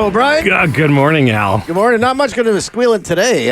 Hello, Brian. Good morning, Al. Good morning. Not much going to be squealing today,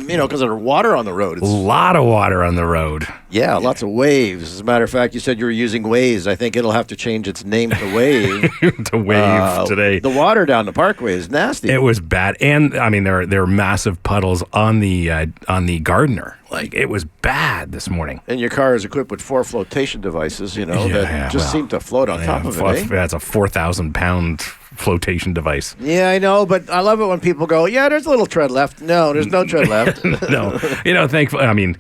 because there's water on the road. A lot of water on the road. Yeah, lots of waves. As a matter of fact, you said you were using Waze. I think it'll have to change its name to Wave. To Wave today. The water down the Parkway is nasty. It was bad, and I mean there are massive puddles on the Gardner. Like, it was bad this morning. And your car is equipped with 4 flotation devices, that just seem to float on top of it. That's a 4,000-pound flotation device. Yeah, I know, but I love it when people go, yeah, there's a little tread left. No, there's no tread left. No. Thankfully,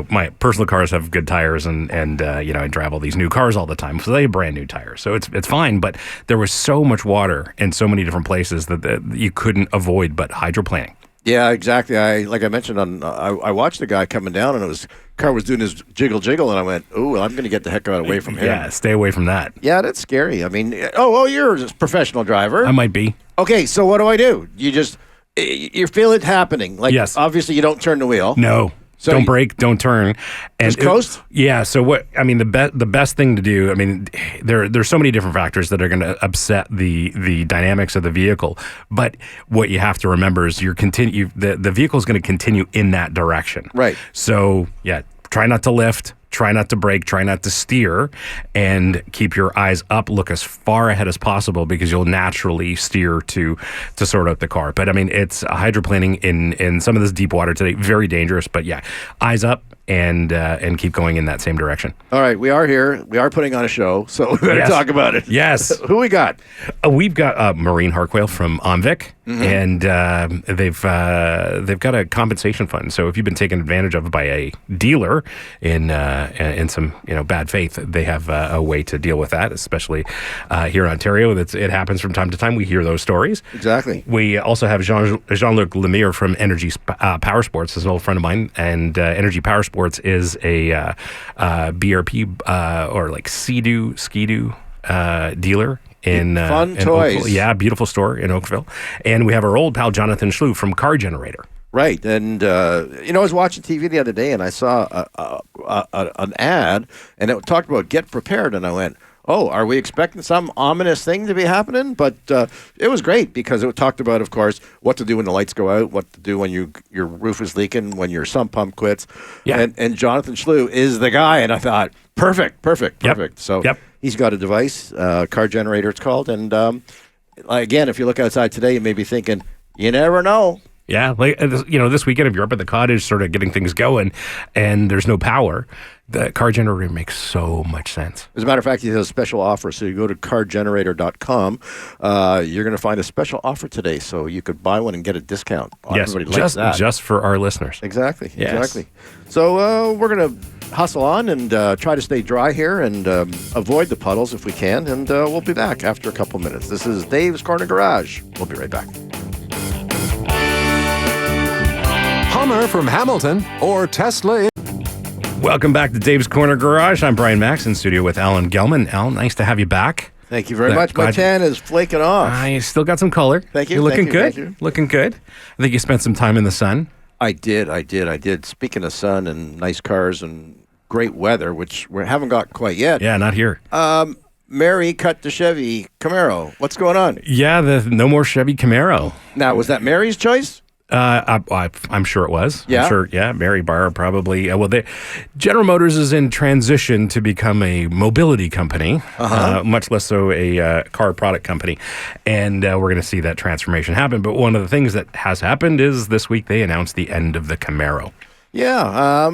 my personal cars have good tires, and I drive all these new cars all the time, so they have brand new tires. So it's fine, but there was so much water in so many different places that you couldn't avoid but hydroplaning. Yeah, exactly. Like I mentioned, I watched the guy coming down, and his car was doing his jiggle, and I went, "Ooh, I'm going to get the heck away from him." Yeah, stay away from that. Yeah, that's scary. I mean, you're a professional driver. I might be. Okay, so what do? You feel it happening. Like, yes. Obviously, you don't turn the wheel. No. So don't brake, don't turn, and just coast. So the best thing to do. I mean, there's so many different factors that are going to upset the dynamics of the vehicle. But what you have to remember is the vehicle is going to continue in that direction. Right. So try not to lift. Try not to brake, try not to steer, and keep your eyes up. Look as far ahead as possible, because you'll naturally steer to sort out the car. But I mean, it's hydroplaning in some of this deep water today. Very dangerous, but eyes up and keep going in that same direction. All right, we are here. We are putting on a show, so we better talk about it. Yes. Who we got? We've got Maureen Harquail from OMVIC, and they've got a compensation fund. So if you've been taken advantage of by a dealer in some bad faith, they have a way to deal with that, especially here in Ontario. It happens from time to time. We hear those stories. Exactly. We also have Jean-Luc Lemire from Energy Powersports, is an old friend of mine, and Energy Powersports is a BRP or like Sea-Doo, Ski-Doo dealer in fun in toys. Oakville. Yeah, beautiful store in Oakville. And we have our old pal Jonathan Schloo from Car Generator. Right, and I was watching TV the other day, and I saw an ad, and it talked about get prepared, and I went, "Oh, are we expecting some ominous thing to be happening?" But it was great, because it talked about, of course, what to do when the lights go out, what to do when your roof is leaking, when your sump pump quits. Yeah. And Jonathan Schloo is the guy, and I thought, perfect. Yep. So he's got a device, Car Generator it's called, and again, if you look outside today, you may be thinking, you never know. Yeah, this weekend, if you're up at the cottage sort of getting things going and there's no power, the Car Generator makes so much sense. As a matter of fact, he has a special offer. So you go to cargenerator.com. You're going to find a special offer today, so you could buy one and get a discount. Yes, everybody likes that. Just for our listeners. Exactly. Yes. Exactly. So we're going to hustle on and try to stay dry here and avoid the puddles if we can. And we'll be back after a couple minutes. This is Dave's Corner Garage. We'll be right back. Hummer from Hamilton or Tesla. Welcome back to Dave's Corner Garage. I'm Brian Max, in studio with Alan Gelman. Alan, nice to have you back. Thank you very much. My tan is flaking off. You still got some color. Thank you. You're looking good. Thank you. Looking good. I think you spent some time in the sun. I did. Speaking of sun and nice cars and great weather, which we haven't got quite yet. Yeah, not here. Mary cut the Chevy Camaro. What's going on? Yeah, no more Chevy Camaro. Now, was that Mary's choice? I'm sure it was. Yeah? I'm sure, Mary Barr probably. General Motors is in transition to become a mobility company, much less so a car product company. And we're going to see that transformation happen. But one of the things that has happened is this week they announced the end of the Camaro. Yeah,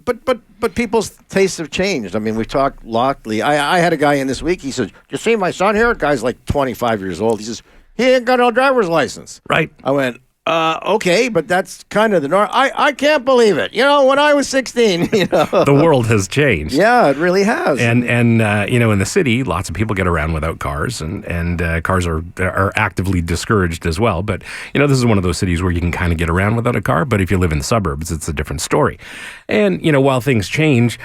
but people's tastes have changed. I mean, we've talked locally. I had a guy in this week. He said, "You see my son here? Guy's like 25 years old." He says, "He ain't got no driver's license." Right. I went, okay, but that's kind of the norm. I can't believe it. When I was 16, The world has changed. Yeah, it really has. And in the city, lots of people get around without cars, and cars are actively discouraged as well. But, this is one of those cities where you can kind of get around without a car. But if you live in the suburbs, it's a different story. And, while things change,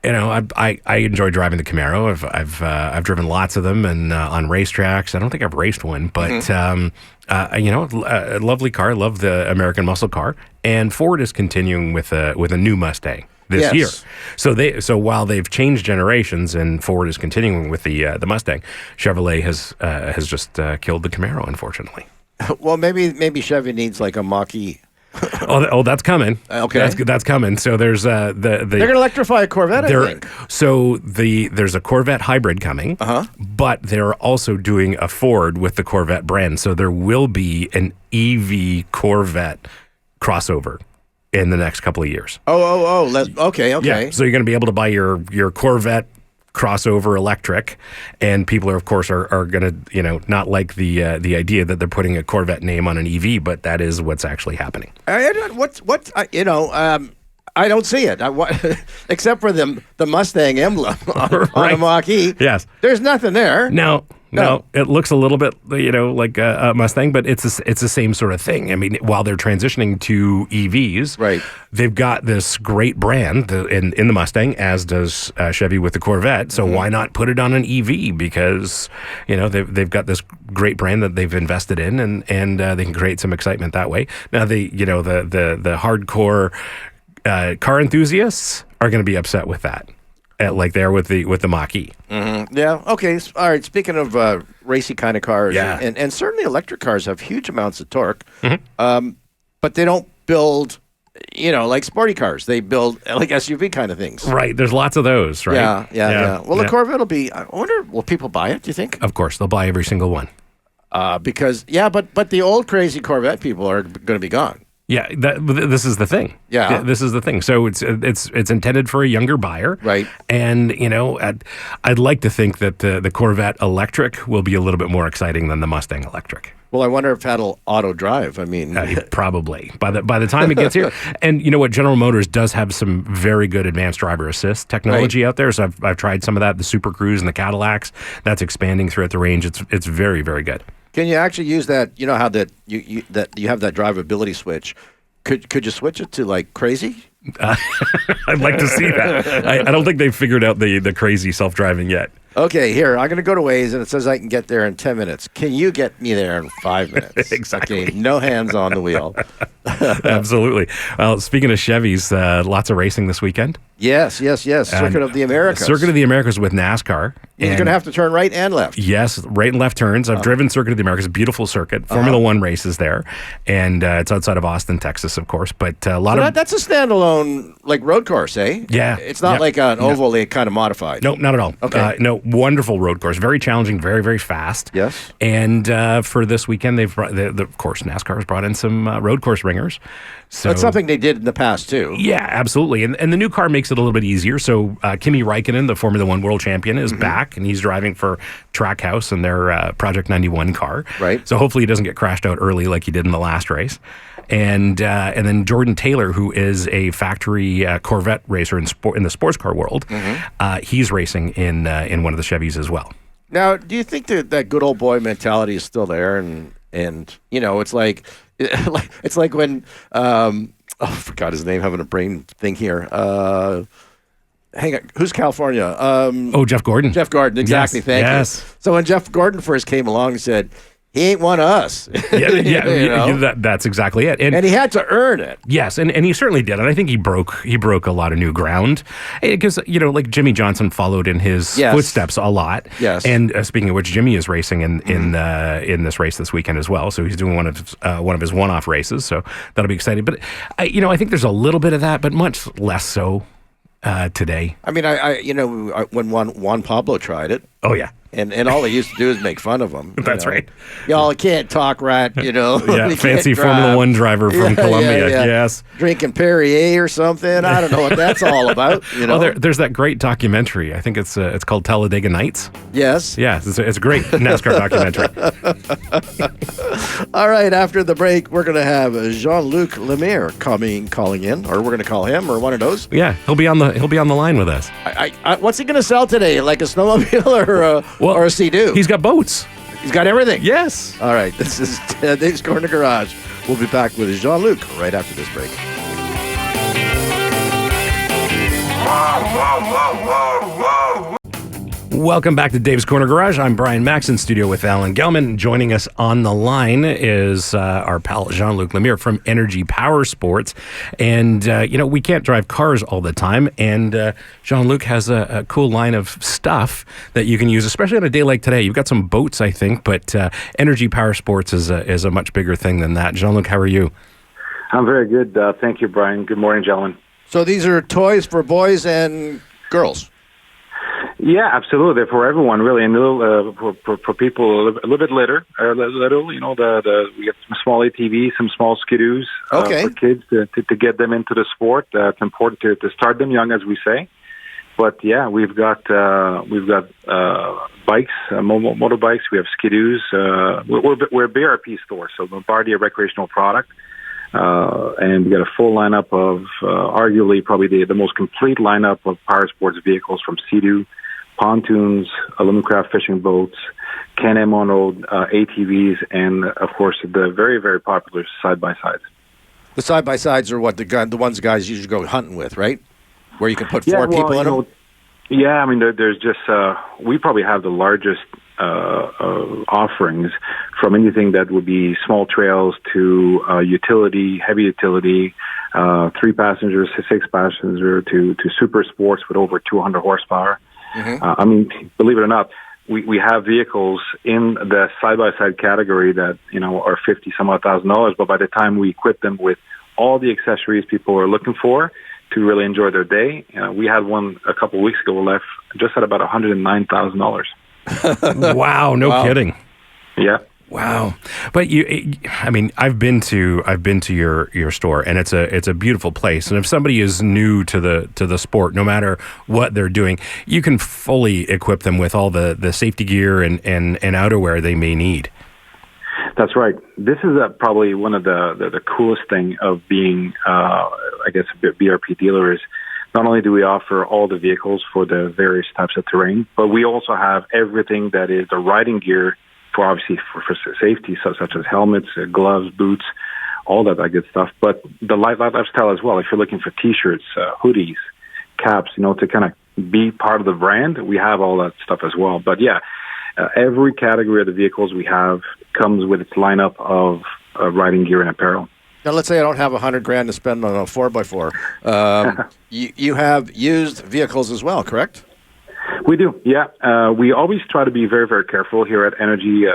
I enjoy driving the Camaro. I've driven lots of them and on racetracks. I don't think I've raced one, but a lovely car. I love the American muscle car. And Ford is continuing with a new Mustang. this Yes. year. So while they've changed generations and Ford is continuing with the Mustang, Chevrolet has just killed the Camaro, unfortunately. Well, maybe Chevy needs like a Mach-E. That's coming. Okay. That's coming. So there's They're going to electrify a Corvette, I think. So there's a Corvette hybrid coming, but they're also doing a Ford with the Corvette brand. So there will be an EV Corvette crossover in the next couple of years. Okay. Yeah. So you're going to be able to buy your Corvette crossover electric, and people are, of course, are going to, not like the idea that they're putting a Corvette name on an EV, but that is what's actually happening. I don't see it. Except for the Mustang emblem on a Mach-E. Yes. There's nothing there. No, it looks a little bit, like a Mustang, but it's the same sort of thing. I mean, while they're transitioning to EVs, right, they've got this great brand in the Mustang, as does Chevy with the Corvette. So why not put it on an EV? Because they've got this great brand that they've invested in, and they can create some excitement that way. Now the hardcore car enthusiasts are going to be upset with that. Like there with the Mach-E. Mm-hmm. Yeah. Okay. All right. Speaking of racy kind of cars, and certainly electric cars have huge amounts of torque, but they don't build, like sporty cars. They build like SUV kind of things. Right. There's lots of those. Right. Yeah. Well, the Corvette will be. I wonder, will people buy it? Do you think? Of course, they'll buy every single one. Because but the old crazy Corvette people are going to be gone. Yeah, this is the thing. Yeah, this is the thing. So it's intended for a younger buyer, right? And I'd like to think that the Corvette electric will be a little bit more exciting than the Mustang electric. Well, I wonder if that'll auto drive. I mean, probably by the time it gets here. And you know what? General Motors does have some very good advanced driver assist technology out there. So I've tried some of that. The Super Cruise and the Cadillacs. That's expanding throughout the range. It's very, very good. Can you actually use that? You know how that you have that drivability switch. Could you switch it to like crazy? I'd like to see that. I don't think they've figured out the crazy self-driving yet. Okay, here, I'm going to go to Waze, and it says I can get there in 10 minutes. Can you get me there in 5 minutes? Exactly. Okay, no hands on the wheel. Absolutely. Well, speaking of Chevys, lots of racing this weekend. Yes. Circuit of the Americas. Circuit of the Americas with NASCAR. You're going to have to turn right and left. Yes, right and left turns. I've driven Circuit of the Americas, beautiful circuit. Formula One races there. And it's outside of Austin, Texas, of course. But that's a standalone like road course, eh? Yeah. It's not like an oval they kind of modified. No, not at all. Okay. No, wonderful road course. Very challenging, very, very fast. Yes. And for this weekend, they've brought, of course, NASCAR has brought in some road course ringers. So that's something they did in the past, too. Yeah, absolutely. And the new car makes it a little bit easier. So Kimi Räikkönen, the Formula One world champion, is back, and he's driving for Trackhouse in their Project 91 car. Right. So hopefully he doesn't get crashed out early like he did in the last race. And then Jordan Taylor, who is a factory Corvette racer in the sports car world, he's racing in one of the Chevys as well. Now, do you think that good old boy mentality is still there? And it's like when I forgot his name, having a brain thing here. Hang on, who's California? Jeff Gordon. Jeff Gordon, exactly. Yes. Thank you. So when Jeff Gordon first came along, he said, he ain't one of us. That's exactly it. And he had to earn it. Yes, and he certainly did. And I think he broke a lot of new ground. Because, like Jimmy Johnson followed in his footsteps a lot. Yes. And speaking of which, Jimmy is racing in this race this weekend as well. So he's doing one of his one-off races. So that'll be exciting. But, I think there's a little bit of that, but much less so today. I mean, when Juan Pablo tried it. Oh, yeah. And all they used to do is make fun of him. That's right. Y'all can't talk right, Yeah, fancy Formula One driver from Colombia. Yeah. Yes. Drinking Perrier or something. I don't know what that's all about. Well, there's that great documentary. I think it's called Talladega Nights. Yes. Yeah, it's a great NASCAR documentary. All right, after the break, we're going to have Jean-Luc Lemire calling in, or we're going to call him, or one of those. Yeah, he'll be on the line with us. What's he going to sell today? Like a snowmobile or a Sea-Doo? He's got boats. He's got everything. Yes. All right, this is Dave's Corner Garage. We'll be back with Jean-Luc right after this break. Welcome back to Dave's Corner Garage. I'm Brian Max in studio with Alan Gelman. Joining us on the line is our pal Jean-Luc Lemire from Energy Powersports. And, we can't drive cars all the time. And Jean-Luc has a cool line of stuff that you can use, especially on a day like today. You've got some boats, I think, but Energy Powersports is a much bigger thing than that. Jean-Luc, how are you? I'm very good. Thank you, Brian. Good morning, gentlemen. So these are toys for boys and girls. Yeah, absolutely. They're for everyone, really, and for people a little bit litter, we get some small ATVs, some small skidoos for kids to get them into the sport. It's important to start them young, as we say. But yeah, we've got bikes, motorbikes. We have skidoos. We're a BRP store, so Bombardier recreational product. And we got a full lineup of arguably probably the most complete lineup of power sports vehicles, from Sea-Doo, pontoons, aluminum craft fishing boats, Can-Am on-road ATVs, and of course the very, very popular side-by-sides. The side-by-sides are what the ones guys usually go hunting with, right? Where you can put four people in them? Yeah, I mean, there's just, we probably have the largest offerings, from anything that would be small trails to utility, heavy utility, 3 passengers to 6 passengers to super sports with over 200 horsepower. Mm-hmm. I mean, believe it or not, we have vehicles in the side-by-side category that, are $50,000, but by the time we equip them with all the accessories people are looking for to really enjoy their day, we had one a couple of weeks ago left just at about $109,000. Wow, no kidding. Yeah. Wow. But I've been to your store, and it's a beautiful place. And if somebody is new to the sport, no matter what they're doing, you can fully equip them with all the safety gear and outerwear they may need. That's right. This is probably one of the coolest thing of being, a BRP dealer is not only do we offer all the vehicles for the various types of terrain, but we also have everything that is the riding gear for safety, such as helmets, gloves, boots, all that good stuff. But the lifestyle as well. If you're looking for T-shirts, hoodies, caps, to kind of be part of the brand, we have all that stuff as well. But yeah, every category of the vehicles we have comes with its lineup of riding gear and apparel. Now, let's say I don't have $100,000 to spend on a 4x4. You have used vehicles as well, correct? We do, yeah. We always try to be very, very careful here at Energy,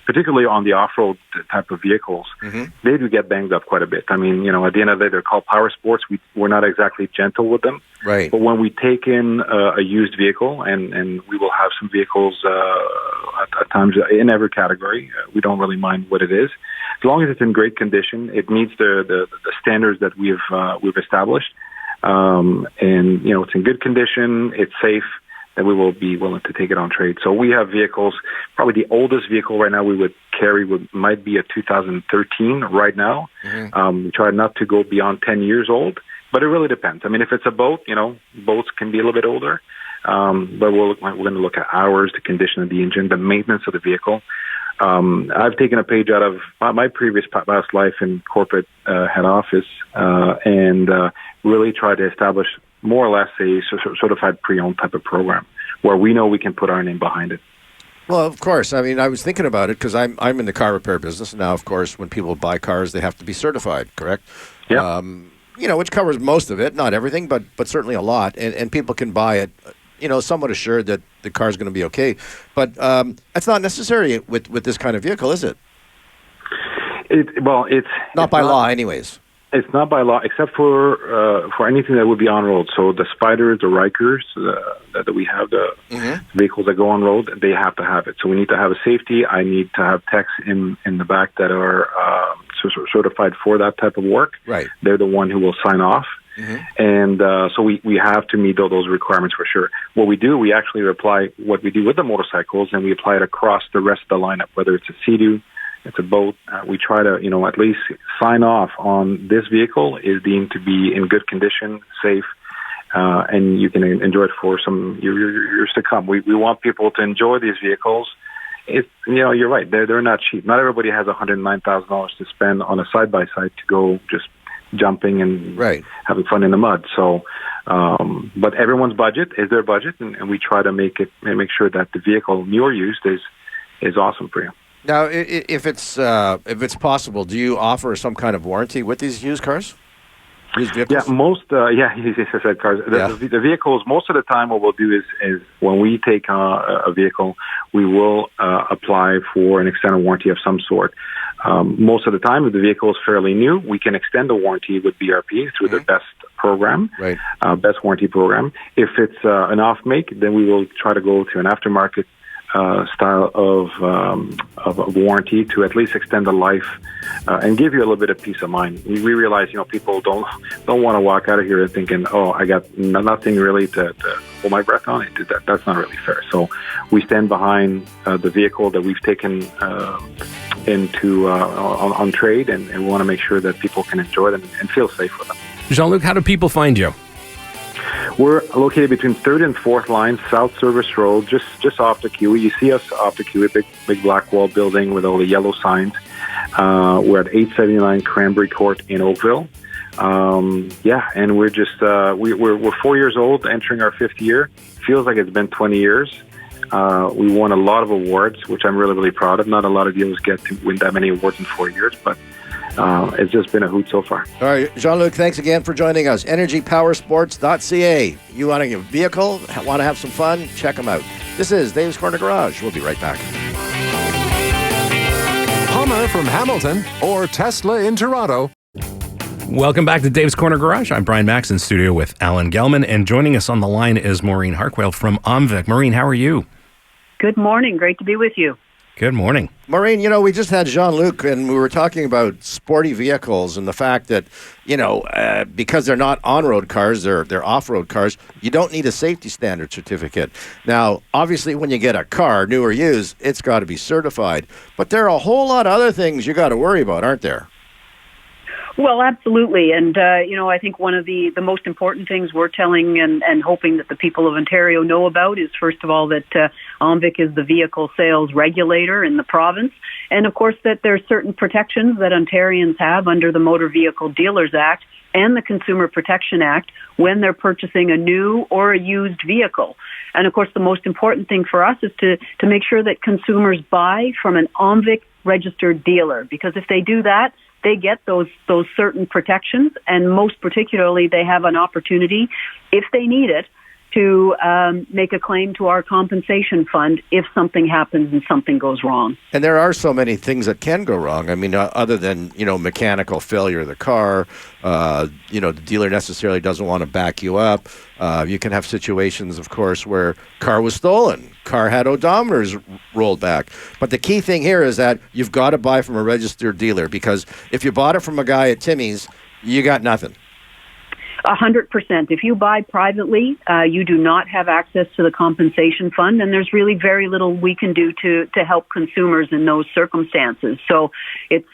particularly on the off-road type of vehicles. Mm-hmm. They do get banged up quite a bit. I mean, at the end of the day, they're called power sports. We're not exactly gentle with them. Right. But when we take in a used vehicle, and we will have some vehicles at times in every category, we don't really mind what it is. As long as it's in great condition, it meets the standards that we've established, and it's in good condition, it's safe, that we will be willing to take it on trade. So we have vehicles. Probably the oldest vehicle right now we would carry might be a 2013 right now. Mm-hmm. We try not to go beyond 10 years old, but it really depends. I mean, if it's a boat, boats can be a little bit older, but we're going to look at hours, the condition of the engine, the maintenance of the vehicle. I've taken a page out of my previous past life in corporate head office and really tried to establish more or less a certified pre-owned type of program where we know we can put our name behind it. Well, of course. I mean, I was thinking about it because I'm in the car repair business. Now, of course, when people buy cars, they have to be certified, correct? Yeah. Which covers most of it, not everything, but certainly a lot. And people can buy it, somewhat assured that the car's going to be okay. But that's not necessary with this kind of vehicle, is it? It's not by law, anyways. It's not by law, except for anything that would be on road. So the Spyders, the Rikers that we have, the vehicles that go on road, they have to have it. So we need to have a safety. I need to have techs in the back that are certified for that type of work. Right. They're the one who will sign off. Mm-hmm. And so we have to meet those requirements for sure. What we do, we actually apply what we do with the motorcycles, and we apply it across the rest of the lineup, whether it's a Sea-Doo, it's a boat. We try to, at least sign off on this vehicle is deemed to be in good condition, safe, and you can enjoy it for some years to come. We want people to enjoy these vehicles. You're right. They're not cheap. Not everybody has $109,000 to spend on a side-by-side to go just jumping and Right. having fun in the mud. So, but everyone's budget is their budget, and we try to make sure that the vehicle, new or used, is awesome for you. Now, if it's possible, do you offer some kind of warranty with these used cars? Used vehicles? Yeah, most said cars. The vehicles, most of the time, what we'll do is when we take a vehicle, we will apply for an extended warranty of some sort. Most of the time, if the vehicle is fairly new, we can extend the warranty with BRP through the BEST program, right? BEST warranty program. If it's an off-make, then we will try to go to an aftermarket style of warranty to at least extend the life and give you a little bit of peace of mind. We realize, people don't want to walk out of here thinking, oh, I got nothing really to hold my breath on. That's not really fair. So we stand behind the vehicle that we've taken into on trade, and we want to make sure that people can enjoy them and feel safe with them. Jean-Luc, how do people find you? We're located between 3rd and 4th line, South Service Road, just off the queue. You see us off the queue, a big black wall building with all the yellow signs. We're at 879 Cranberry Court in Oakville. And we're just we're 4 years old, entering our 5th year. Feels like it's been 20 years. We won a lot of awards, which I'm really, really proud of. Not a lot of dealers get to win that many awards in 4 years, but it's just been a hoot so far. All right, Jean-Luc, thanks again for joining us. EnergyPowersports.ca. You want a vehicle, want to have some fun? Check them out. This is Dave's Corner Garage. We'll be right back. Hummer from Hamilton or Tesla in Toronto. Welcome back to Dave's Corner Garage. I'm Brian Max in studio with Alan Gelman, and joining us on the line is Maureen Harquail from OMVIC. Maureen, how are you? Good morning. Great to be with you. Good morning. Maureen, we just had Jean-Luc, and we were talking about sporty vehicles and the fact that, because they're not on-road cars, they're off-road cars, you don't need a safety standard certificate. Now, obviously, when you get a car, new or used, it's got to be certified. But there are a whole lot of other things you got to worry about, aren't there? Well, absolutely. And, I think one of the most important things we're telling and hoping that the people of Ontario know about is, first of all, that OMVIC is the vehicle sales regulator in the province. And, of course, that there are certain protections that Ontarians have under the Motor Vehicle Dealers Act and the Consumer Protection Act when they're purchasing a new or a used vehicle. And, of course, the most important thing for us is to make sure that consumers buy from an OMVIC registered dealer, because if they do that, they get those certain protections, and most particularly, they have an opportunity, if they need it, to make a claim to our compensation fund if something happens and something goes wrong. And there are so many things that can go wrong. I mean, other than, mechanical failure of the car, the dealer necessarily doesn't want to back you up. You can have situations, of course, where car was stolen, car had odometers rolled back. But the key thing here is that you've got to buy from a registered dealer, because if you bought it from a guy at Timmy's, you got nothing. 100%. If you buy privately, you do not have access to the compensation fund, and there's really very little we can do to help consumers in those circumstances. So it's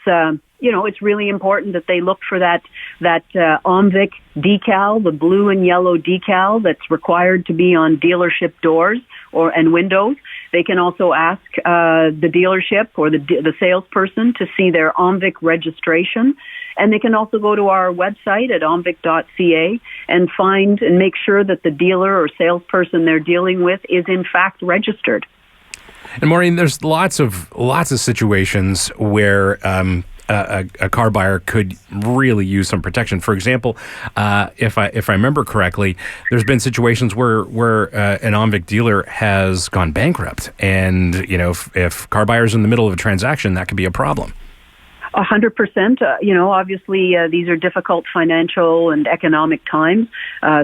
it's really important that they look for that OMVIC decal, the blue and yellow decal that's required to be on dealership doors and windows. They can also ask the dealership or the salesperson to see their OMVIC registration. And they can also go to our website at omvic.ca and find and make sure that the dealer or salesperson they're dealing with is in fact registered. And Maureen, there's lots of situations where a car buyer could really use some protection. For example, if I remember correctly, there's been situations where an OMVIC dealer has gone bankrupt, and if car buyers in the middle of a transaction, that could be a problem. 100%. Obviously, these are difficult financial and economic times.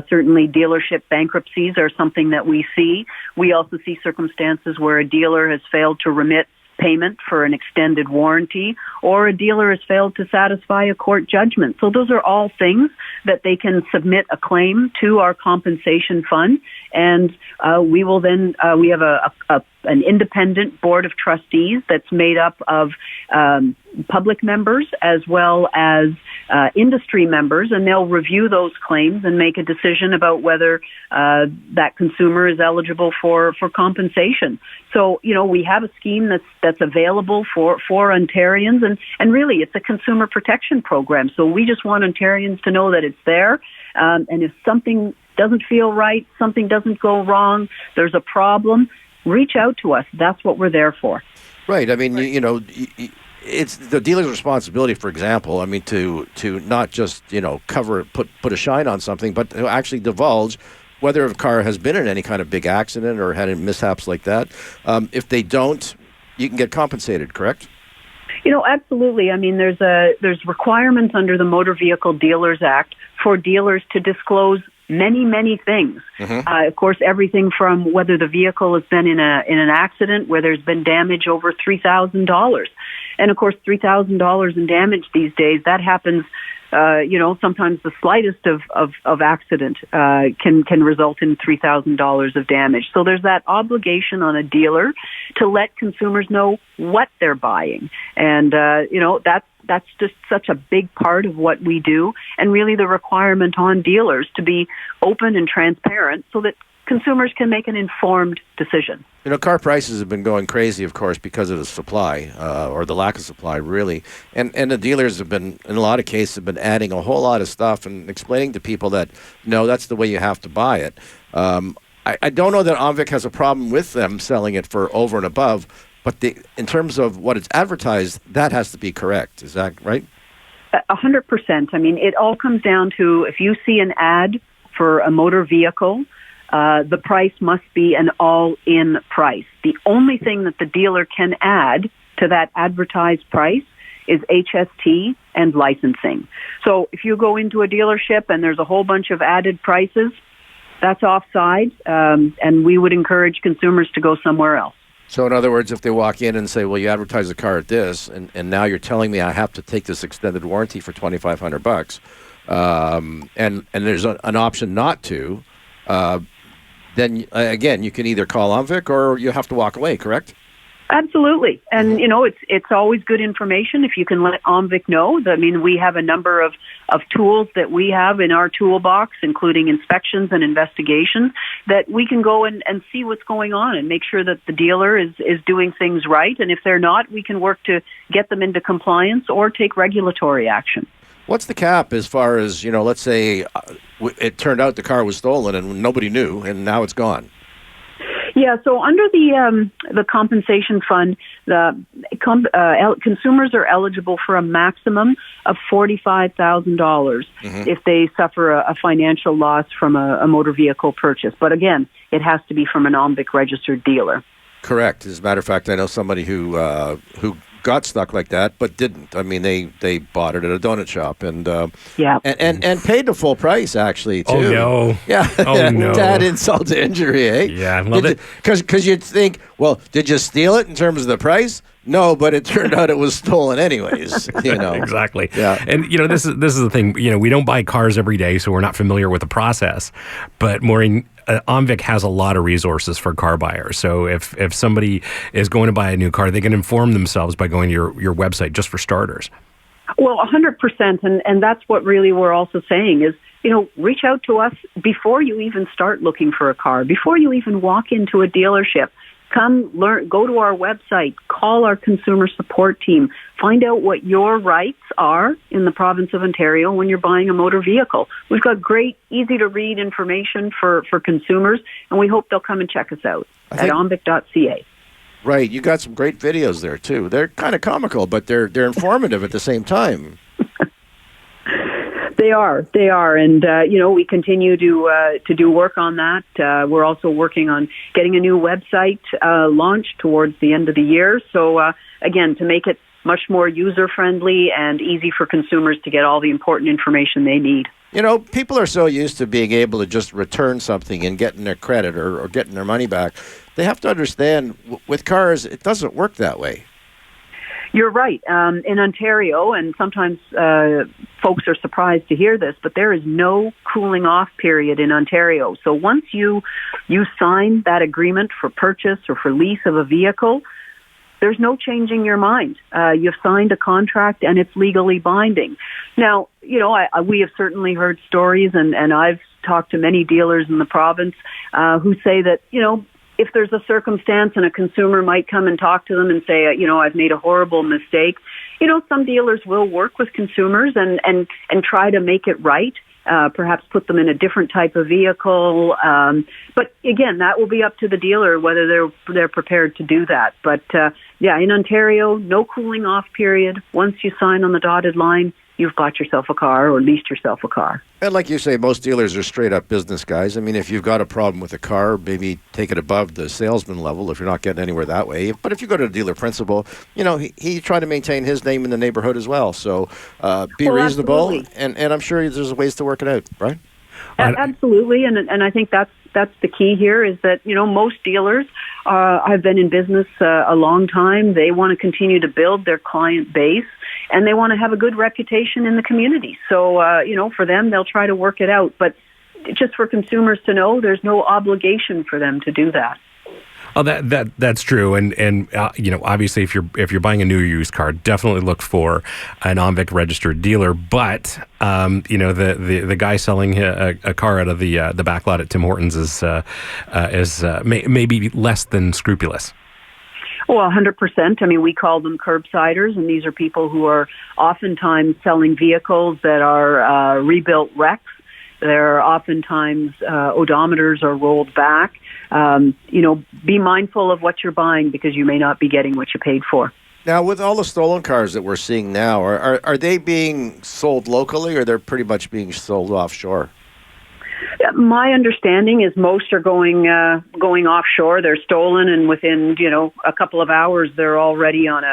Certainly, dealership bankruptcies are something that we see. We also see circumstances where a dealer has failed to remit payment for an extended warranty, or a dealer has failed to satisfy a court judgment. So those are all things that they can submit a claim to our compensation fund, and we will then we have an independent board of trustees that's made up of public members as well as industry members, and they'll review those claims and make a decision about whether that consumer is eligible for compensation. So, we have a scheme that's available for Ontarians, and really it's a consumer protection program. So we just want Ontarians to know that it's there, and if something doesn't feel right, something doesn't go wrong, there's a problem, reach out to us. That's what we're there for. Right. I mean, it's the dealer's responsibility, for example, to not just, cover, put a shine on something, but to actually divulge whether a car has been in any kind of big accident or had any mishaps like that. If they don't, you can get compensated, correct? Absolutely. I mean, there's requirements under the Motor Vehicle Dealers Act for dealers to disclose many, many things. Mm-hmm. Of course, everything from whether the vehicle has been in an accident where there's been damage over $3,000. And of course, $3,000 in damage these days, that happens, sometimes the slightest of accident can result in $3,000 of damage. So there's that obligation on a dealer to let consumers know what they're buying. And, that's just such a big part of what we do, and really the requirement on dealers to be open and transparent so that consumers can make an informed decision. Car prices have been going crazy, of course, because of the supply, or the lack of supply, really. And the dealers have been, in a lot of cases, have been adding a whole lot of stuff and explaining to people that, no, that's the way you have to buy it. I don't know that OMVIC has a problem with them selling it for over and above, but in terms of what it's advertised, that has to be correct. Is that right? 100%. I mean, it all comes down to if you see an ad for a motor vehicle, the price must be an all-in price. The only thing that the dealer can add to that advertised price is HST and licensing. So if you go into a dealership and there's a whole bunch of added prices, that's offside, and we would encourage consumers to go somewhere else. So in other words, if they walk in and say, well, you advertise the car at this, and now you're telling me I have to take this extended warranty for $2,500, and there's an option not to, then again, you can either call OMVIC or you have to walk away, correct? Absolutely. And, it's always good information if you can let OMVIC know. I mean, we have a number of tools that we have in our toolbox, including inspections and investigations, that we can go and see what's going on and make sure that the dealer is doing things right. And if they're not, we can work to get them into compliance or take regulatory action. What's the cap as far as, let's say it turned out the car was stolen and nobody knew and now it's gone? Yeah, so under the compensation fund, consumers are eligible for a maximum of $45,000 if they suffer a financial loss from a motor vehicle purchase. But again, it has to be from an OMVIC registered dealer. Correct. As a matter of fact, I know somebody who got stuck like that, but didn't. I mean, they bought it at a donut shop and and paid the full price actually too. Oh no! Yeah. Oh no! That insult to injury, eh? Yeah. Well, because you'd think, well, did you steal it in terms of the price? No, but it turned out it was stolen anyways. Exactly. Yeah. And this is the thing. We don't buy cars every day, so we're not familiar with the process. But Maureen, OMVIC has a lot of resources for car buyers. So if somebody is going to buy a new car, they can inform themselves by going to your website, just for starters. Well, 100%, and that's what really we're also saying is, reach out to us before you even start looking for a car, before you even walk into a dealership. Come learn, go to our website, call our consumer support team, find out what your rights are in the province of Ontario when you're buying a motor vehicle. We've got great, easy to read information for consumers, and we hope they'll come and check us out at omvic.ca. Right, you got some great videos there too. They're kind of comical, but they're informative at the same time. They are, and we continue to do work on that. We're also working on getting a new website launched towards the end of the year. So again, to make it much more user friendly and easy for consumers to get all the important information they need. People are so used to being able to just return something and getting their credit or getting their money back. They have to understand with cars, it doesn't work that way. You're right. In Ontario, and sometimes folks are surprised to hear this, but there is no cooling off period in Ontario. So once you you sign that agreement for purchase or for lease of a vehicle, there's no changing your mind. You've signed a contract and it's legally binding. Now, we have certainly heard stories, and I've talked to many dealers in the province who say that, if there's a circumstance and a consumer might come and talk to them and say, I've made a horrible mistake, some dealers will work with consumers and try to make it right. Perhaps put them in a different type of vehicle. But again, that will be up to the dealer whether they're prepared to do that. But in Ontario, no cooling off period. Once you sign on the dotted line, you've bought yourself a car or leased yourself a car. And like you say, most dealers are straight up business guys. I mean, if you've got a problem with a car, maybe take it above the salesman level if you're not getting anywhere that way. But if you go to a dealer principal, he tried to maintain his name in the neighborhood as well. So be reasonable, and I'm sure there's ways to work it out, right? Absolutely, and I think that's the key here is that, most dealers have been in business a long time. They want to continue to build their client base, and they want to have a good reputation in the community. So, for them, they'll try to work it out. But just for consumers to know, there's no obligation for them to do that. Oh, that's true, and obviously, if you're buying a new used car, definitely look for an OMVIC registered dealer. But the guy selling a car out of the back lot at Tim Hortons is maybe less than scrupulous. Well, 100%. I mean, we call them curbsiders, and these are people who are oftentimes selling vehicles that are rebuilt wrecks. There are oftentimes odometers are rolled back. Be mindful of what you're buying because you may not be getting what you paid for. Now, with all the stolen cars that we're seeing now, are they being sold locally or they're pretty much being sold offshore? My understanding is most are going offshore. They're stolen, and within a couple of hours, they're already in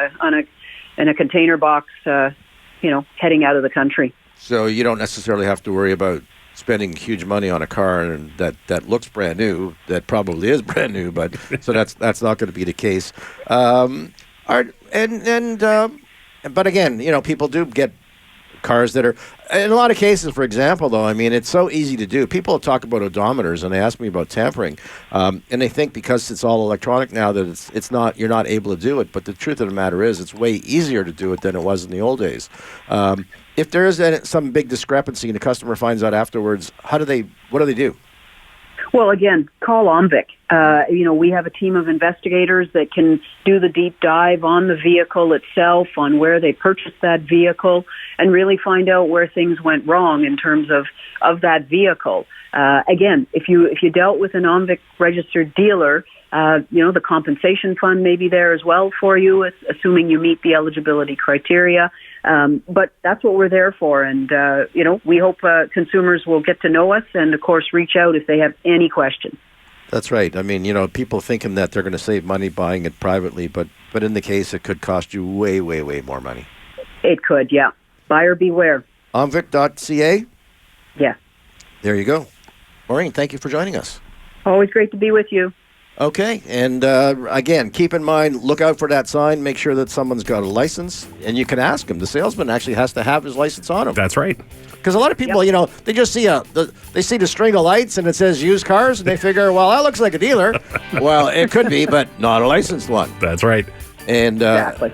a container box, heading out of the country. So you don't necessarily have to worry about spending huge money on a car and that looks brand new. That probably is brand new, but so that's not going to be the case. But again, people do get cars that are, in a lot of cases, for example, though, I mean, it's so easy to do. People talk about odometers, and they ask me about tampering, and they think because it's all electronic now that you're not able to do it. But the truth of the matter is, it's way easier to do it than it was in the old days. If there is some big discrepancy and the customer finds out afterwards, what do they do? Well, again, call OMVIC. We have a team of investigators that can do the deep dive on the vehicle itself, on where they purchased that vehicle, and really find out where things went wrong in terms of that vehicle. Again, if you dealt with an OMVIC registered dealer, the compensation fund may be there as well for you, assuming you meet the eligibility criteria. But that's what we're there for. And, we hope consumers will get to know us and, of course, reach out if they have any questions. That's right. I mean, people thinking that they're going to save money buying it privately, but in the case, it could cost you way, way, way more money. It could, yeah. Buyer beware. OMVIC.ca? Yeah. There you go. Maureen, thank you for joining us. Always great to be with you. Okay, and again, keep in mind, look out for that sign, make sure that someone's got a license, and you can ask him. The salesman actually has to have his license on him. That's right. Because a lot of people, they just see the string of lights and it says used cars, and they figure, well, that looks like a dealer. Well, it could be, but not a licensed one. That's right. And exactly.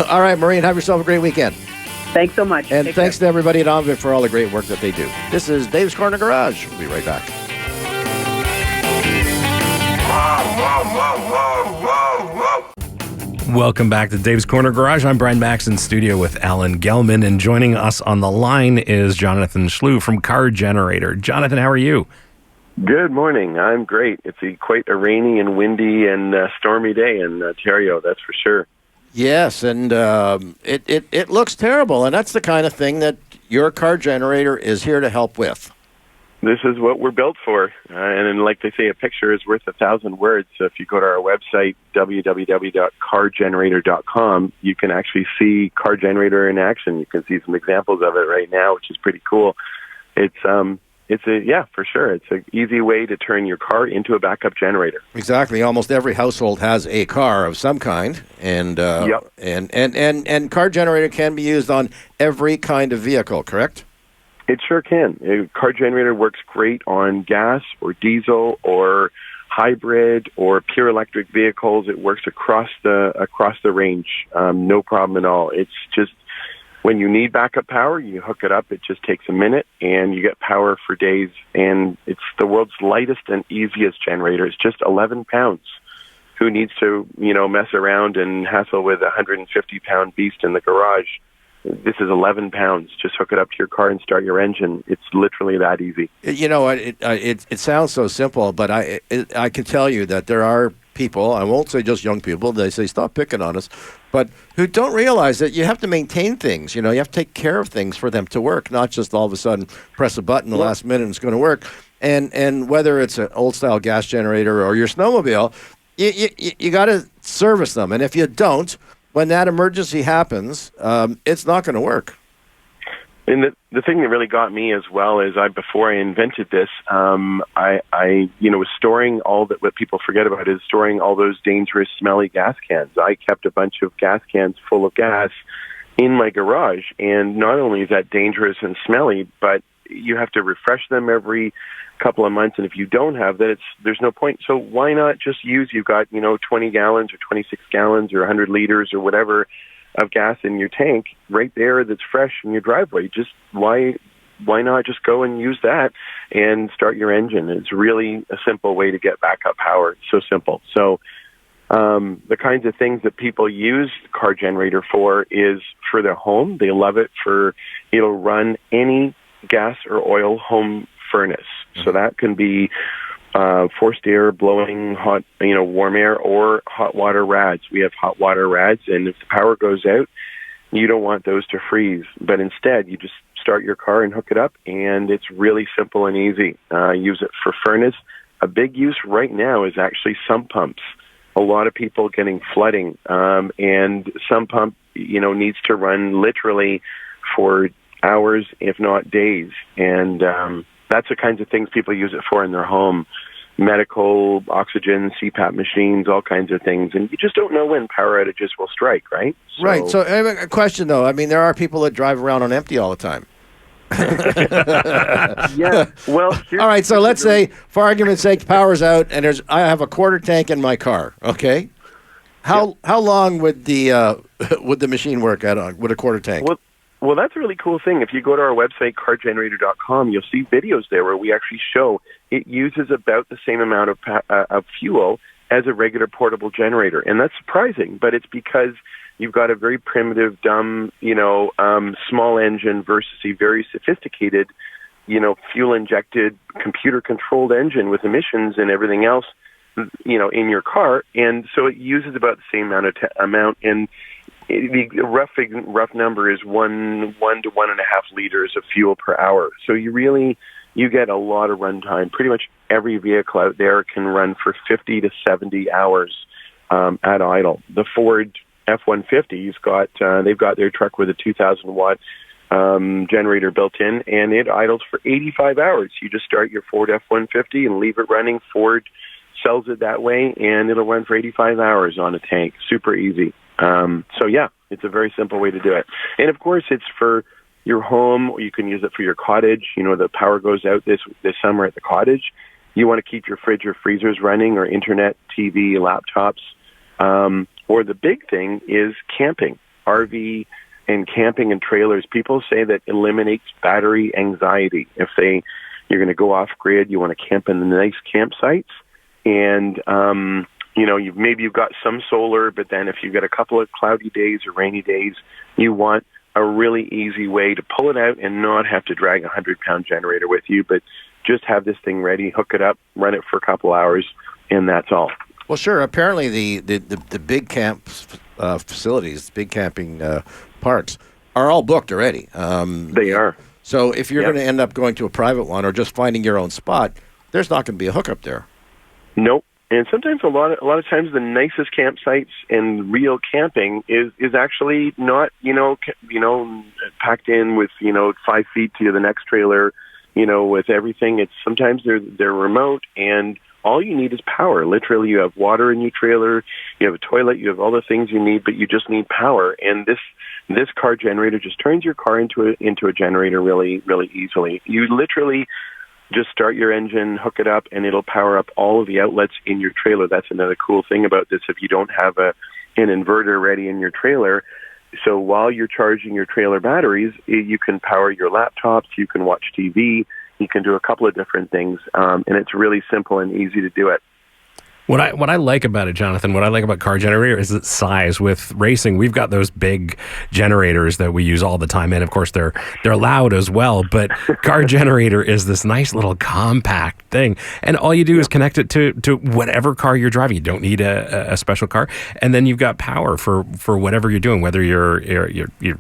All right, Maureen, have yourself a great weekend. Thanks so much. And thanks to everybody at OMVIC for all the great work that they do. This is Dave's Corner Garage. We'll be right back. Welcome back to Dave's Corner Garage. I'm Brian Max in studio with Alan Gelman, and joining us on the line is Jonathan Schloo from Car Generator. Jonathan, how are you? Good morning. I'm great. It's quite a rainy and windy and stormy day in Ontario, that's for sure. Yes, and it looks terrible, and that's the kind of thing that your Car Generator is here to help with. This is what we're built for. And like they say, a picture is worth 1,000 words. So if you go to our website, www.cargenerator.com, you can actually see Car Generator in action. You can see some examples of it right now, which is pretty cool. For sure. It's an easy way to turn your car into a backup generator. Exactly. Almost every household has a car of some kind, and yep. and Car Generator can be used on every kind of vehicle, correct? It sure can. A Car Generator works great on gas or diesel or hybrid or pure electric vehicles. It works across the range, no problem at all. It's just when you need backup power, you hook it up. It just takes a minute, and you get power for days. And it's the world's lightest and easiest generator. It's just 11 pounds. Who needs to, mess around and hassle with a 150-pound beast in the garage? This is 11 pounds. Just hook it up to your car and start your engine. It's literally that easy. It sounds so simple, but I can tell you that there are people, I won't say just young people, they say stop picking on us, but who don't realize that you have to maintain things. You have to take care of things for them to work, not just all of a sudden press a button the last minute and it's going to work. And whether it's an old-style gas generator or your snowmobile, you got to service them. And if you don't, when that emergency happens, it's not going to work. And the thing that really got me as well is before I invented this, I was storing all that. What people forget about is storing all those dangerous, smelly gas cans. I kept a bunch of gas cans full of gas in my garage, and not only is that dangerous and smelly, but you have to refresh them every couple of months, and if you don't have that, there's no point. So why not just you've got 20 gallons or 26 gallons or 100 liters or whatever of gas in your tank right there that's fresh in your driveway. Just why not just go and use that and start your engine? It's really a simple way to get backup power. It's so simple. So the kinds of things that people use the car generator for is for their home. They love it it'll run any gas or oil home furnace. So that can be forced air blowing hot, warm air, or hot water rads. We have hot water rads, and if the power goes out, you don't want those to freeze. But instead, you just start your car and hook it up, and it's really simple and easy. Use it for furnace. A big use right now is actually sump pumps. A lot of people getting flooding, and sump pump, needs to run literally for hours, if not days. And that's the kinds of things people use it for in their home. Medical, oxygen, CPAP machines, all kinds of things. And you just don't know when power outages will strike, right? Right. So I have a question, though. I mean, there are people that drive around on empty all the time. Yeah. Well, all right. So let's say, for argument's sake, power's out, and I have a quarter tank in my car. Okay. How long would the machine work with a quarter tank? Well, that's a really cool thing. If you go to our website, cargenerator.com, you'll see videos there where we actually show it uses about the same amount of fuel as a regular portable generator. And that's surprising, but it's because you've got a very primitive, dumb, small engine versus a very sophisticated, fuel-injected, computer-controlled engine with emissions and everything else, in your car. And so it uses about the same amount. And the rough number is 1 to 1.5 liters of fuel per hour. So you get a lot of runtime. Pretty much every vehicle out there can run for 50 to 70 hours at idle. The Ford F-150's they've got their truck with a 2,000 watt generator built in, and it idles for 85 hours. You just start your Ford F-150 and leave it running. Ford sells it that way, and it'll run for 85 hours on a tank. Super easy. So yeah, it's a very simple way to do it. And of course, it's for your home, or you can use it for your cottage. The power goes out this summer at the cottage. You want to keep your fridge or freezers running, or internet, TV, laptops. Or the big thing is camping, RV and camping and trailers. People say that eliminates battery anxiety. If you're going to go off grid, you want to camp in the nice campsites, and you've got some solar, but then if you've got a couple of cloudy days or rainy days, you want a really easy way to pull it out and not have to drag a 100-pound generator with you, but just have this thing ready, hook it up, run it for a couple hours, and that's all. Well, sure. Apparently, the big camp facilities, big camping parks, are all booked already. They are. So if you're going to end up going to a private one or just finding your own spot, there's not going to be a hookup there. Nope. And sometimes a lot of times the nicest campsites and real camping is actually not packed in with 5 feet to the next trailer, with everything. It's sometimes they're remote, and all you need is power. Literally, you have water in your trailer, you have a toilet, you have all the things you need, but you just need power. And this car generator just turns your car into a generator really, really easily. You literally Just start your engine, hook it up, and it'll power up all of the outlets in your trailer. That's another cool thing about this. If you don't have an inverter ready in your trailer, so while you're charging your trailer batteries, you can power your laptops, you can watch TV, you can do a couple of different things, and it's really simple and easy to do it. What I like about it, Jonathan, what I like about car generator is its size. With racing, we've got those big generators that we use all the time, and of course they're loud as well. But car generator is this nice little compact thing, and all you do is connect it to whatever car you're driving. You don't need a special car, and then you've got power for whatever you're doing, whether you're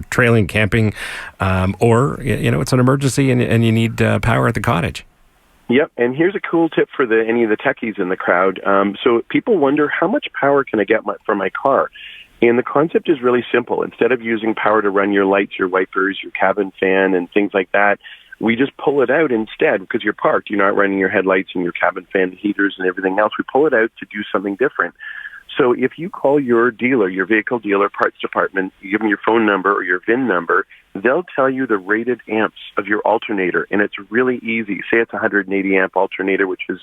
trailing, camping, or it's an emergency and you need power at the cottage. Yep, and here's a cool tip for any of the techies in the crowd. So people wonder, how much power can I get from my car? And the concept is really simple. Instead of using power to run your lights, your wipers, your cabin fan, and things like that, we just pull it out instead because you're parked. You're not running your headlights and your cabin fan heaters and everything else. We pull it out to do something different. So if you call your dealer, your vehicle dealer, parts department, you give them your phone number or your VIN number, they'll tell you the rated amps of your alternator, and it's really easy. Say it's a 180 amp alternator, which is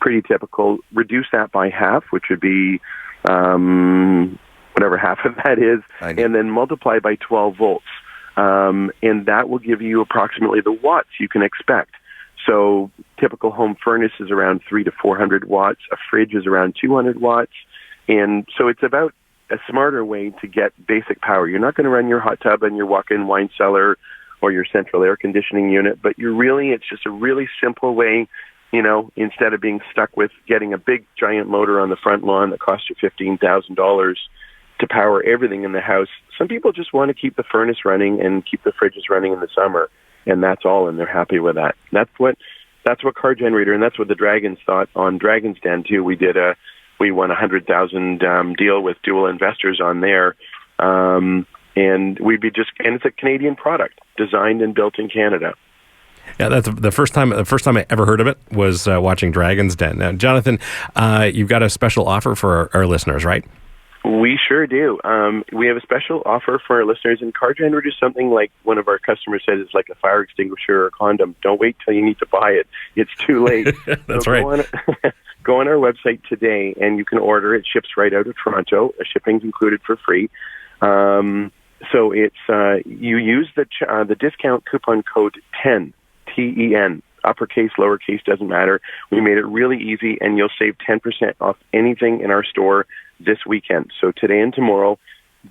pretty typical. Reduce that by half, which would be whatever half of that is, and then multiply by 12 volts. And that will give you approximately the watts you can expect. So typical home furnace is around 300 to 400 watts. A fridge is around 200 watts. And so it's about a smarter way to get basic power. You're not going to run your hot tub and your walk-in wine cellar or your central air conditioning unit, but it's just a really simple way, instead of being stuck with getting a big giant motor on the front lawn that costs you $15,000 to power everything in the house. Some people just want to keep the furnace running and keep the fridges running in the summer, and that's all, and they're happy with that. That's what car generator, and that's what the Dragons thought on Dragon's Den too. We won a $100,000 deal with dual investors on there, and it's a Canadian product, designed and built in Canada. Yeah, that's the first time I ever heard of it was watching Dragon's Den. Now, Jonathan, you've got a special offer for our listeners, right? We sure do. We have a special offer for our listeners, and car generator is something like one of our customers said it's like a fire extinguisher or a condom. Don't wait till you need to buy it. It's too late. That's right. Go on our website today, and you can order. It ships right out of Toronto. Shipping's included for free. So it's you use the discount coupon code 10, TEN, uppercase, lowercase, doesn't matter. We made it really easy, and you'll save 10% off anything in our store this weekend. So today and tomorrow,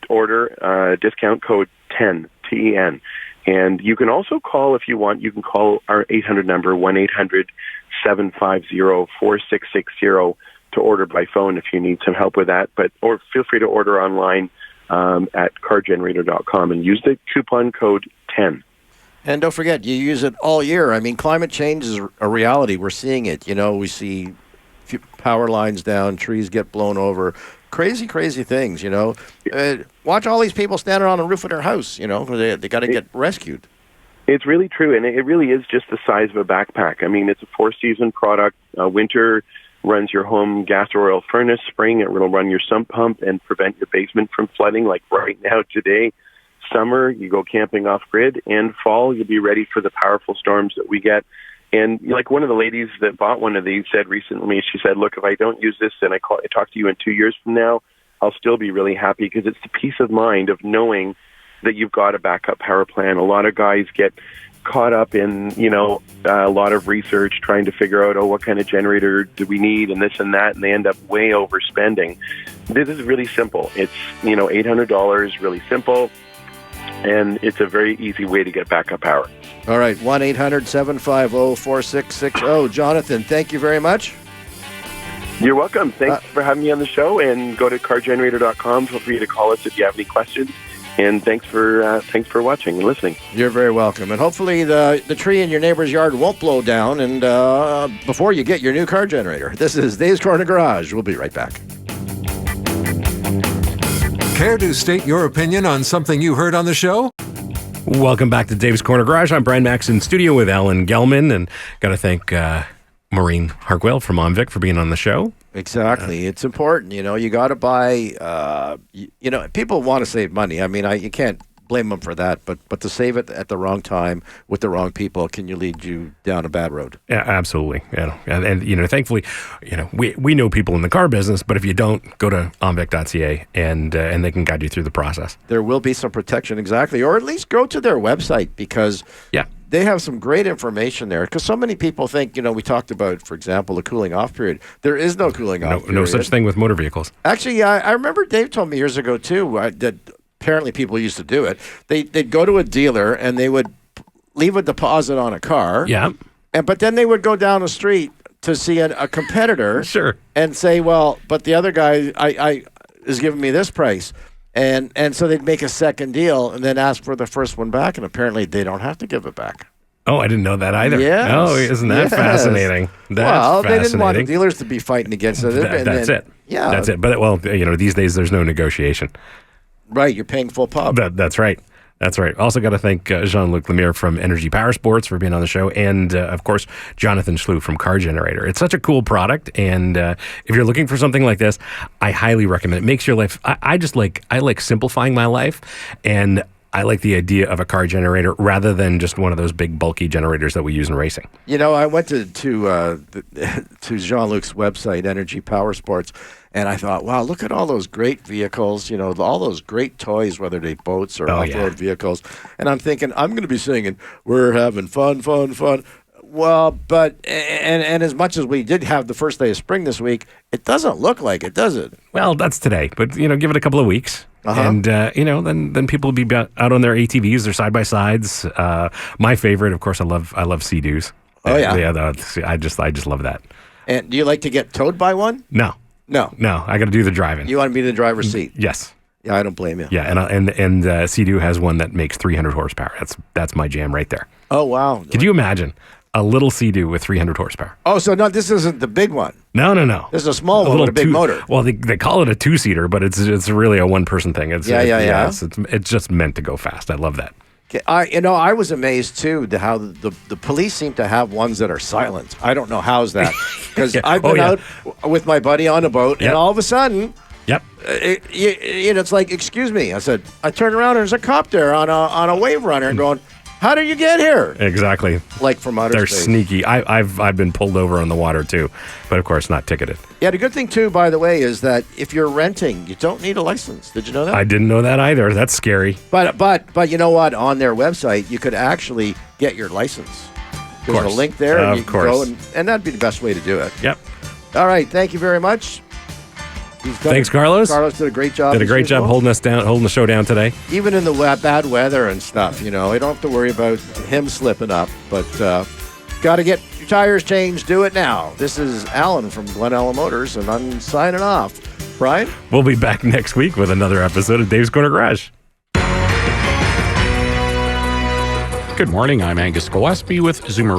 order discount code 10, TEN. And you can also call if you want. You can call our 800 number, 1-800-750-4660, to order by phone if you need some help with that. Or feel free to order online at cargenerator.com and use the coupon code 10. And don't forget, you use it all year. I mean, climate change is a reality. We're seeing it. We see power lines down, trees get blown over. Crazy things, watch all these people standing on the roof of their house, they got to get rescued. It's really true, and it really is just the size of a backpack. I mean, it's a 4-season product. Winter runs your home gas or oil furnace. Spring, it will run your sump pump and prevent your basement from flooding, like right now today. Summer, you go camping off-grid. And fall, you'll be ready for the powerful storms that we get. And like one of the ladies that bought one of these said recently, she said, look, if I don't use this and I talk to you in 2 years from now, I'll still be really happy, because it's the peace of mind of knowing that you've got a backup power plan. A lot of guys get caught up in, a lot of research trying to figure out, what kind of generator do we need and this and that, and they end up way overspending. This is really simple. It's, $800, really simple, and it's a very easy way to get backup power. All right, 1-800-750-4660. Jonathan, thank you very much. You're welcome. Thanks for having me on the show, and go to cargenerator.com. Feel free to call us if you have any questions. And thanks for watching and listening. You're very welcome. And hopefully the tree in your neighbor's yard won't blow down and before you get your new car generator. This is Dave's Corner Garage. We'll be right back. Care to state your opinion on something you heard on the show? Welcome back to Dave's Corner Garage. I'm Brian Max in studio with Alan Gelman, and got to thank Maureen Harquail from OMVIC for being on the show. Exactly. It's important. You got to buy, people want to save money. I mean, you can't blame them for that. But to save it at the wrong time with the wrong people can lead you down a bad road. Yeah, absolutely. And thankfully, we know people in the car business, but if you don't, go to omvic.ca and they can guide you through the process. There will be some protection, exactly, or at least go to their website because they have some great information there. Because so many people think, we talked about, for example, a cooling off period. There is no cooling off period. No such thing with motor vehicles. Actually, I remember Dave told me years ago too that apparently people used to do it. They'd go to a dealer and they would leave a deposit on a car. Yeah. But then they would go down the street to see a competitor. Sure. And say, well, but the other guy I is giving me this price. And so they'd make a second deal and then ask for the first one back. And apparently they don't have to give it back. Oh, I didn't know that either. Yes. Oh, isn't that fascinating? They didn't want the dealers to be fighting against it. That's it. Yeah. That's it. But, these days there's no negotiation. Right. You're paying full pub. That's right. That's right. Also got to thank Jean-Luc Lemire from Energy Powersports for being on the show, and of course Jonathan Schloo from Car Generator. It's such a cool product, and if you're looking for something like this, I highly recommend it. It makes your life. I like simplifying my life, and I like the idea of a car generator rather than just one of those big bulky generators that we use in racing. I went to Jean-Luc's website, Energy Powersports, and I thought, wow, look at all those great vehicles, all those great toys, whether they're boats or off-road vehicles. And I'm thinking, I'm going to be singing, we're having fun, fun, fun. Well, but, and as much as we did have the first day of spring this week, it doesn't look like it, does it? Well, that's today, but, give it a couple of weeks. And, then people will be out on their ATVs, their side-by-sides. My favorite, of course, I love Sea-Doos. Oh, yeah. I just love that. And do you like to get towed by one? No, I got to do the driving. You want to be in the driver's seat? Yes. Yeah, I don't blame you. Yeah, and Sea-Doo has one that makes 300 horsepower. That's my jam right there. Oh, wow. Could you imagine a little Sea-Doo with 300 horsepower? Oh, so no, this isn't the big one. No. This is a small one with a big motor. Well, they call it a two-seater, but it's really a one-person thing. Yeah. It's just meant to go fast. I love that. I was amazed too to how the police seem to have ones that are silent. I don't know how's that because I've been out with my buddy on a boat, and all of a sudden, it's like, excuse me. I said, I turned around and there's a cop there on a wave runner going, how did you get here? Exactly. Like from outer space. They're sneaky. I've been pulled over on the water too, but of course not ticketed. Yeah, the good thing too, by the way, is that if you're renting, you don't need a license. Did you know that? I didn't know that either. That's scary. But you know what? On their website, you could actually get your license. There's a link there, and you can go, and that'd be the best way to do it. Yep. All right. Thank you very much. Thanks, Carlos. Carlos did a great job. Holding us down, holding the show down today. Even in the bad weather and stuff, I don't have to worry about him slipping up. But got to get your tires changed. Do it now. This is Alan from Glen Ellen Motors, and I'm signing off. Brian? We'll be back next week with another episode of Dave's Corner Garage. Good morning. I'm Angus Gillespie with Zoomer.